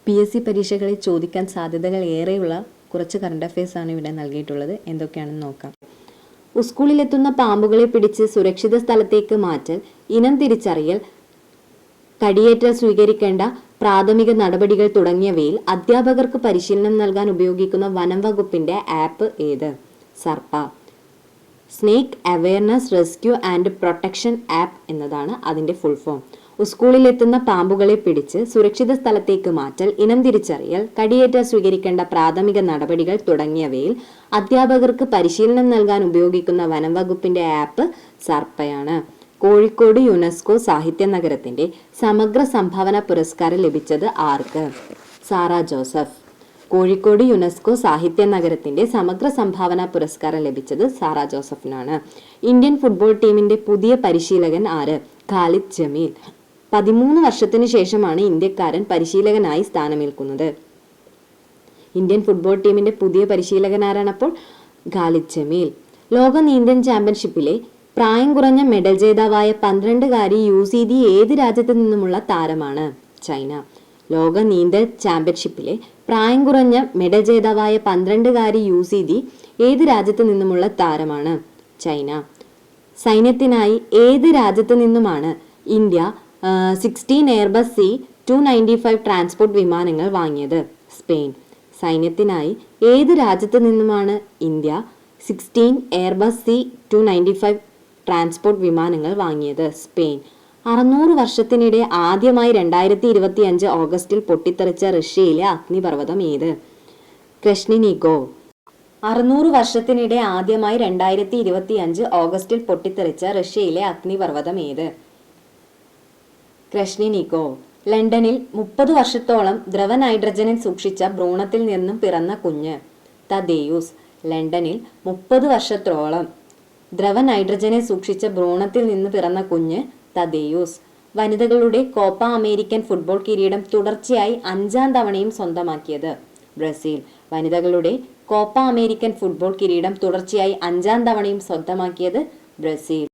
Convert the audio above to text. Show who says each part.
Speaker 1: PSC പരീക്ഷകളിൽ ചോദിക്കാൻ സാധ്യതകൾ ഏറെയുള്ള കുറച്ച് കറണ്ട് അഫയേഴ്സാണ് ഇവിടെ നൽകിയിട്ടുള്ളത്. എന്തൊക്കെയാണെന്ന് നോക്കാം. സ്കൂളിലെത്തുന്ന പാമ്പുകളെ പിടിച്ച് സുരക്ഷിത സ്ഥലത്തേക്ക് മാറ്റൽ, ഇനം തിരിച്ചറിയൽ, കടിയേറ്റൽ സ്വീകരിക്കേണ്ട പ്രാഥമിക നടപടികൾ തുടങ്ങിയവയിൽ അധ്യാപകർക്ക് പരിശീലനം നൽകാൻ ഉപയോഗിക്കുന്ന വനം വകുപ്പിന്റെ ആപ്പ് ഏത്? Sarpa. Snake awareness rescue and protection app എന്നതാണ് അതിന്റെ ഫുൾ ഫോം. സ്കൂളിലെത്തുന്ന പാമ്പുകളെ പിടിച്ച് സുരക്ഷിത സ്ഥലത്തേക്ക് മാറ്റൽ, ഇനം തിരിച്ചറിയൽ, കടിയേറ്റൽ സ്വീകരിക്കേണ്ട പ്രാഥമിക നടപടികൾ തുടങ്ങിയവയിൽ അധ്യാപകർക്ക് പരിശീലനം നൽകാൻ ഉപയോഗിക്കുന്ന വനം വകുപ്പിന്റെ ആപ്പ് സർപ്പയാണ്. കോഴിക്കോട് യുനെസ്കോ സാഹിത്യ നഗരത്തിന്റെ സമഗ്ര സംഭാവന പുരസ്കാരം ലഭിച്ചത് ആർക്ക്? സാറ ജോസഫ്. കോഴിക്കോട് യുനെസ്കോ സാഹിത്യ നഗരത്തിന്റെ സമഗ്ര സംഭാവന പുരസ്കാരം ലഭിച്ചത് സാറ ജോസഫിനാണ്. ഇന്ത്യൻ ഫുട്ബോൾ ടീമിന്റെ പുതിയ പരിശീലകൻ ആര്? ഖാലിദ് ജമീൽ. 13 വർഷത്തിന് ശേഷമാണ് ഇന്ത്യക്കാരൻ പരിശീലകനായി സ്ഥാനമേൽക്കുന്നത്. ഇന്ത്യൻ ഫുട്ബോൾ ടീമിന്റെ പുതിയ പരിശീലകൻ ആരാണപ്പോൾ? ഖാലിദ് ജമീൽ. ലോക നീന്തൽ ചാമ്പ്യൻഷിപ്പിലെ പ്രായം കുറഞ്ഞ മെഡൽ ജേതാവായ 12-കാരി യുസിദി ഏത് രാജ്യത്തു നിന്നുമുള്ള താരമാണ്? ചൈന. ലോക നീന്തൽ ചാമ്പ്യൻഷിപ്പിലെ പ്രായം കുറഞ്ഞ മെഡൽ ജേതാവായ 12-കാരി യുസിദി ഏത് രാജ്യത്തു നിന്നുമുള്ള താരമാണ്? ചൈന. സൈന്യത്തിനായി ഏത് രാജ്യത്തു നിന്നുമാണ് ഇന്ത്യ 16 എയർബസ് C-295 ട്രാൻസ്പോർട്ട് വിമാനങ്ങൾ വാങ്ങിയത്? സ്പെയിൻ. സൈന്യത്തിനായി ഏത് രാജ്യത്തു നിന്നുമാണ് ഇന്ത്യ 16 എയർബസ് C-295 ട്രാൻസ്പോർട്ട് വിമാനങ്ങൾ വാങ്ങിയത്? സ്പെയിൻ. 600 വർഷത്തിനിടെ ആദ്യമായി 2025 ഓഗസ്റ്റിൽ പൊട്ടിത്തെറിച്ച റഷ്യയിലെ അഗ്നിപർവ്വതം ഏത്? ക്രെഷ്നിനിഗോവ്. 600 വർഷത്തിനിടെ ആദ്യമായി 2025 ഓഗസ്റ്റിൽ പൊട്ടിത്തെറിച്ച റഷ്യയിലെ അഗ്നിപർവ്വതം ഏത്? ക്രെഷ്നിനിഗോവ്. ലണ്ടനിൽ 30 വർഷത്തോളം ദ്രവ നൈട്രജനിൽ സൂക്ഷിച്ച ഭ്രൂണത്തിൽ നിന്നും പിറന്ന കുഞ്ഞ്? തദേയൂസ്. ലണ്ടനിൽ 30 വർഷത്തോളം ദ്രവ നൈട്രജനെ സൂക്ഷിച്ച ഭ്രൂണത്തിൽ നിന്ന് പിറന്ന കുഞ്ഞ് തദേയൂസ്. വനിതകളുടെ കോപ്പ അമേരിക്കൻ ഫുട്ബോൾ കിരീടം തുടർച്ചയായി 5ാം തവണയും സ്വന്തമാക്കിയത്? ബ്രസീൽ. വനിതകളുടെ കോപ്പ അമേരിക്കൻ ഫുട്ബോൾ കിരീടം തുടർച്ചയായി 5ാം തവണയും സ്വന്തമാക്കിയത്? ബ്രസീൽ.